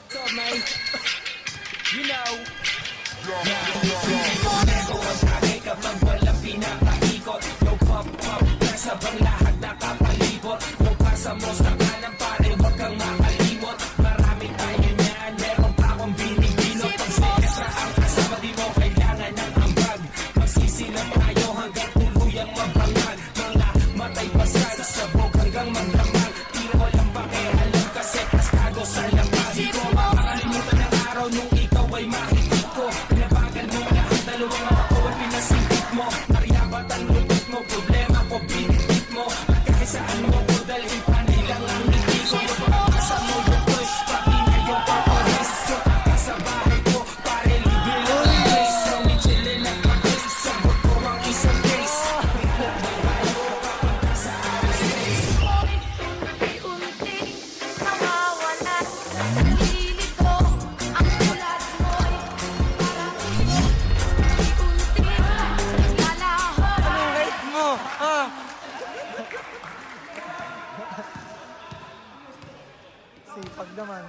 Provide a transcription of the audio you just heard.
You know. Ang tagay kapag walang pinakaikot. No pop-pop, kasabang lahat nakapalibot. No pasamos na kanan pare, wag kang makalimot. Marami tayo niyan, meron pa akong binibinot. Pag sinestra ang kasama, di mo kailangan ng ambag. Magsisilap tayo hanggang tuluyang mabangag. Mga matay pasal, sabog hanggang magdamag. Di walang pakialam kasi pastado sa labas. Di ko makakalimutan ng araw nung ikaw ay mahigit ko. Pinabagal mo lahat, dalawang ako ay pinasingkit mo. Nariyabat ang lupit mo, problema ko binigit mo. At kahit saan mo ko dalhin, panay lang ang ngiti ko. Yung pagkakasa mo yung push, pati na yung pagkakas. Yung kaka sa bahay ko, pare libre lang ang place. So may chillin at mag-is, sagot ko ang isang case. Pinalak na tayo, papunta sa outer space. Unti nawawala sa sarili ko. Ang tulad mo'y parang unti naglalaho. Anong rate mo? Ha? Sipag naman.